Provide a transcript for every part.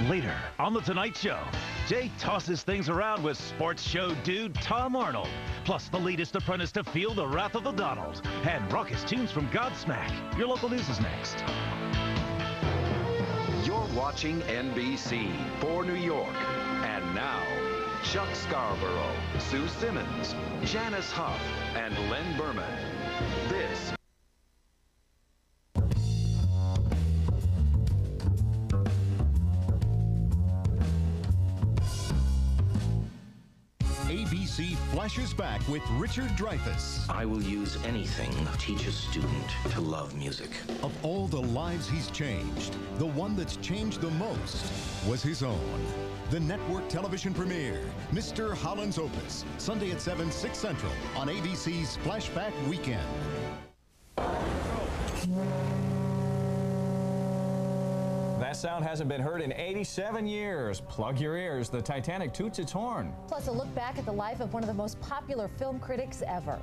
Later on The Tonight Show, Jay tosses things around with sports show dude Tom Arnold, plus the latest apprentice to feel the wrath of the Donald, and raucous tunes from Godsmack. Your local news is next. You're watching NBC for New York. And now, Chuck Scarborough, Sue Simmons, Janice Huff, and Len Berman. This ABC flashes back with Richard Dreyfuss. I will use anything to teach a student to love music. Of all the lives he's changed, the one that's changed the most was his own. The network television premiere, Mr. Holland's Opus, Sunday at 7, 6 Central on ABC's Flashback Weekend. That sound hasn't been heard in 87 years. Plug your ears. The Titanic toots its horn. Plus, a look back at the life of one of the most popular film critics ever.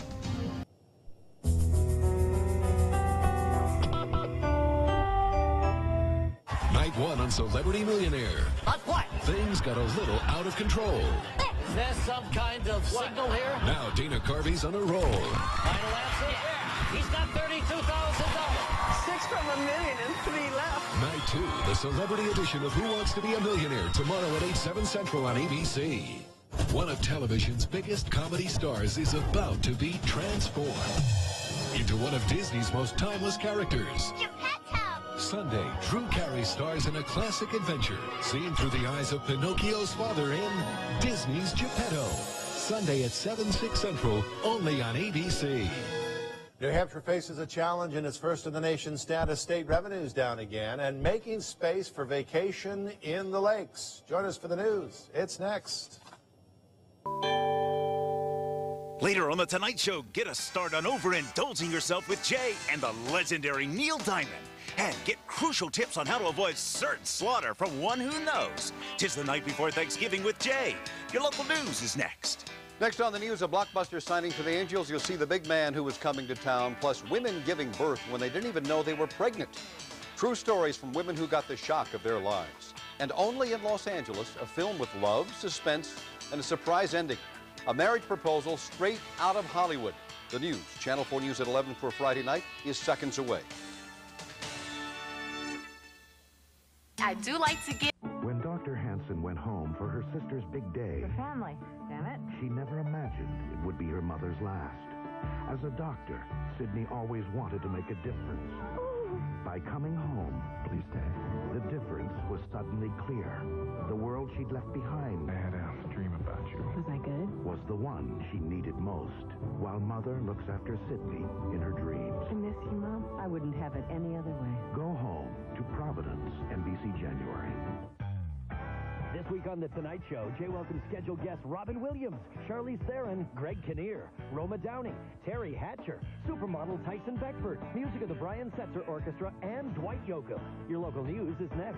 Night one on Celebrity Millionaire. On what? Things got a little out of control. Is there some kind of signal here? Now Dana Carvey's on a roll. Final answer? Yeah. He's got $32,000. 6 from $1 million and 3 left. Night two, the celebrity edition of Who Wants to Be a Millionaire, tomorrow at 8, 7 Central on ABC. One of television's biggest comedy stars is about to be transformed into one of Disney's most timeless characters. Sunday, Drew Carey stars in a classic adventure, seen through the eyes of Pinocchio's father in Disney's Geppetto. Sunday at 7, 6 Central, only on ABC. New Hampshire faces a challenge in its first in the nation status. State revenues down again and making space for vacation in the lakes. Join us for the news. It's next. Later on The Tonight Show, get a start on overindulging yourself with Jay and the legendary Neil Diamond. And get crucial tips on how to avoid certain slaughter from one who knows. 'Tis the night before Thanksgiving with Jay. Your local news is next. Next on the news, a blockbuster signing for the Angels. You'll see the big man who was coming to town, plus women giving birth when they didn't even know they were pregnant. True stories from women who got the shock of their lives. And only in Los Angeles, a film with love, suspense, and a surprise ending. A marriage proposal straight out of Hollywood. The news, Channel 4 News at 11 for Friday night, is seconds away. I do like to get... When Dr. Hanson went home for her sister's big day... Your family, damn it. She never imagined it would be her mother's last. As a doctor, Sydney always wanted to make a difference. By coming home, please stay. The difference was suddenly clear. The world she'd left behind... I had a dream about you. Was I good? ...was the one she needed most, while Mother looks after Sydney in her dreams. I miss you, Mom. I wouldn't have it any other way. Go home to Providence, NBC January. This week on The Tonight Show, Jay welcomes scheduled guests Robin Williams, Charlize Theron, Greg Kinnear, Roma Downey, Terry Hatcher, supermodel Tyson Beckford, music of the Brian Setzer Orchestra, and Dwight Yoakam. Your local news is next.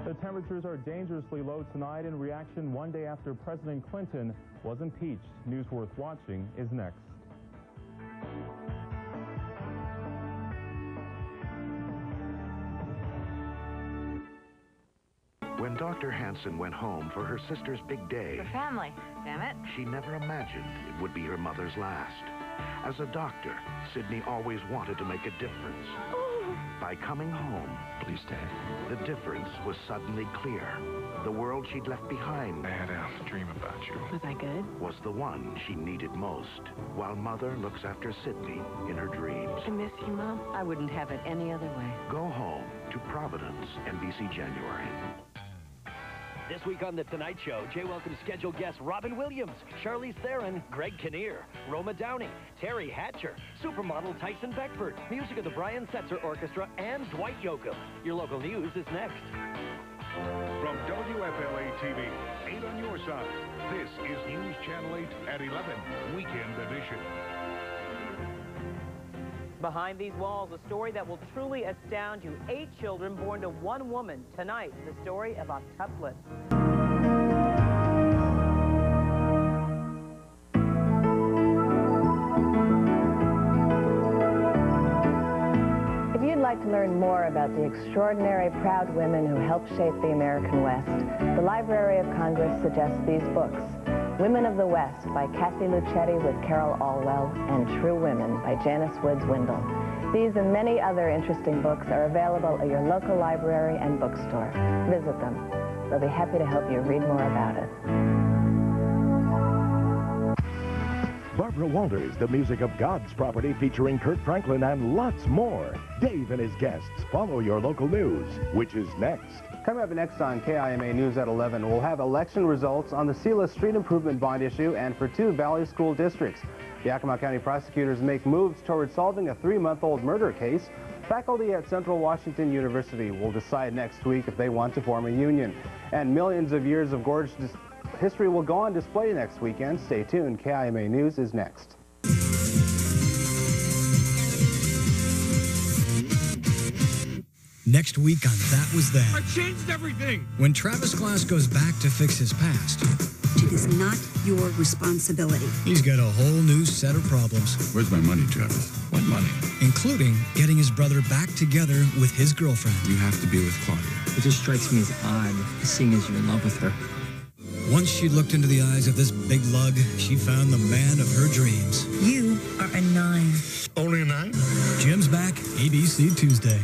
The temperatures are dangerously low tonight in reaction one day after President Clinton was impeached. News worth watching is next. When Dr. Hanson went home for her sister's big day... Your family, damn it. She never imagined it would be her mother's last. As a doctor, Sydney always wanted to make a difference. By coming home... Please stay. The difference was suddenly clear. The world she'd left behind... I had a dream about you. Was I good? ...was the one she needed most, while Mother looks after Sydney in her dreams. I miss you, Mom. I wouldn't have it any other way. Go home to Providence, NBC January. This week on The Tonight Show, Jay welcomes scheduled guests Robin Williams, Charlize Theron, Greg Kinnear, Roma Downey, Terry Hatcher, supermodel Tyson Beckford, music of the Brian Setzer Orchestra, and Dwight Yoakam. Your local news is next. From WFLA-TV, 8 on your side, this is News Channel 8 at 11, Weekend Edition. Behind these walls, a story that will truly astound you. 8 children born to one woman. Tonight, the story of octuplets. If you you'd like to learn more about the extraordinary, proud women who helped shape the American West, the Library of Congress suggests these books: Women of the West by Kathy Luchetti with Carol Alwell, and True Women by Janice Woods Windle. These and many other interesting books are available at your local library and bookstore. Visit them. They'll be happy to help you read more about it. Barbara Walters, the music of God's Property, featuring Kurt Franklin and lots more. Dave and his guests follow your local news, which is next. Coming up next on KIMA News at 11, we'll have election results on the SELA Street Improvement Bond issue and for 2 Valley School districts. The Yakima County prosecutors make moves toward solving a 3-month-old murder case. Faculty at Central Washington University will decide next week if they want to form a union. And millions of years of gorge history will go on display next weekend. Stay tuned. KIMA News is next. Next week on That Was Then. I changed everything! When Travis Glass goes back to fix his past. It is not your responsibility. He's got a whole new set of problems. Where's my money, Travis? What money? Including getting his brother back together with his girlfriend. You have to be with Claudia. It just strikes me as odd, seeing as you're in love with her. Once she looked into the eyes of this big lug, she found the man of her dreams. You are a 9. Only a 9? Jim's back, ABC Tuesday.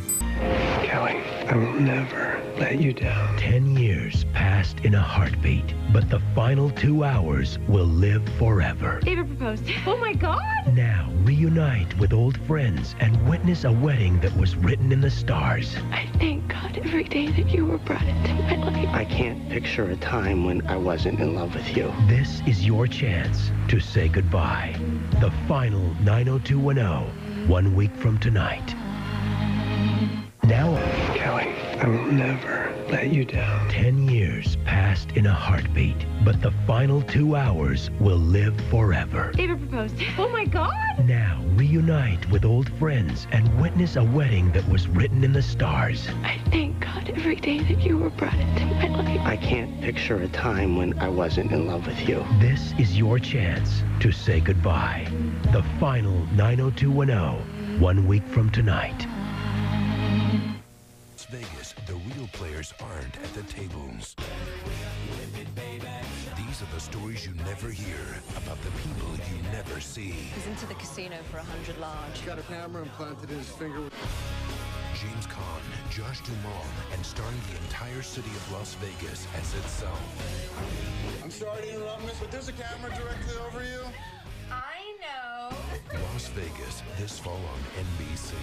Kelly, I will never let you down. 10 years passed in a heartbeat, but the final 2 hours will live forever. David proposed. Oh my God! Now, reunite with old friends and witness a wedding that was written in the stars. I thank God every day that you were brought into my life. I can't picture a time when I wasn't in love with you. This is your chance to say goodbye. The final 90210, 1 week from tonight. Now, Kelly, I will never let you down. 10 years passed in a heartbeat, but the final 2 hours will live forever. David proposed. Oh my God! Now, reunite with old friends and witness a wedding that was written in the stars. I thank God every day that you were brought into my life. I can't picture a time when I wasn't in love with you. This is your chance to say goodbye. The final 90210, 1 week from tonight. Vegas, the real players aren't at the tables. These are the stories you never hear about the people you never see. He's into the casino for 100 large. Got a camera implanted in his finger. James Caan, Josh Duhamel, and starring the entire city of Las Vegas as itself. I'm sorry to interrupt, miss, but there's a camera directly over you. I know. Las Vegas, this fall on NBC.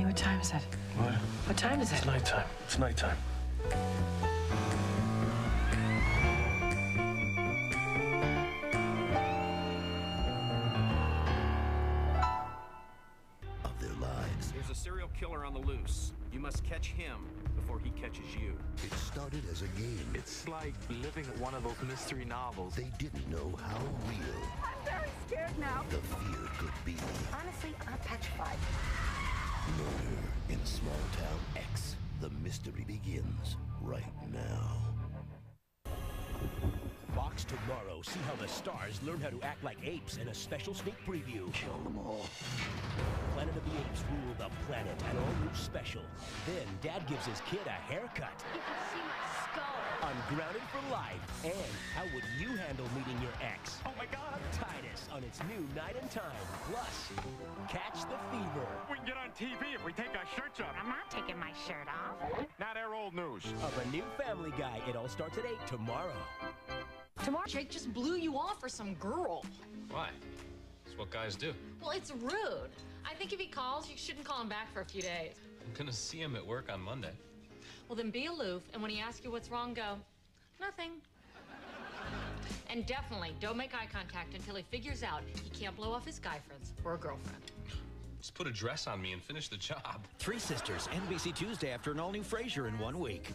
What time is it? What? What time is it? It's nighttime. It's nighttime. Of their lives. There's a serial killer on the loose. You must catch him before he catches you. It started as a game. It's like living one of those mystery novels. They didn't know how real I'm very scared now. the fear could be. Honestly, I'm petrified. Murder in Small Town X. The mystery begins right now. Fox tomorrow. See how the stars learn how to act like apes in a special sneak preview. Kill them all. Planet of the Apes rule the planet. An all-new special. Then Dad gives his kid a haircut. You can see my skull. Ungrounded for life. And how would you handle meeting your ex? Oh my God! Titus on its new Night and Time. Plus, catch the fever. We can get on TV if we take our shirts off. I'm not taking my shirt off. Not our old news. Of a new Family Guy. It all starts at 8 tomorrow. Tomorrow, Jake just blew you off for some girl. Why? It's what guys do. Well, it's rude. I think if he calls, you shouldn't call him back for a few days. I'm gonna see him at work on Monday. Well, then be aloof, and when he asks you what's wrong, go, nothing. And definitely don't make eye contact until he figures out he can't blow off his guy friends or a girlfriend. Just put a dress on me and finish the job. Three Sisters, NBC Tuesday after an all-new Frasier in 1 week.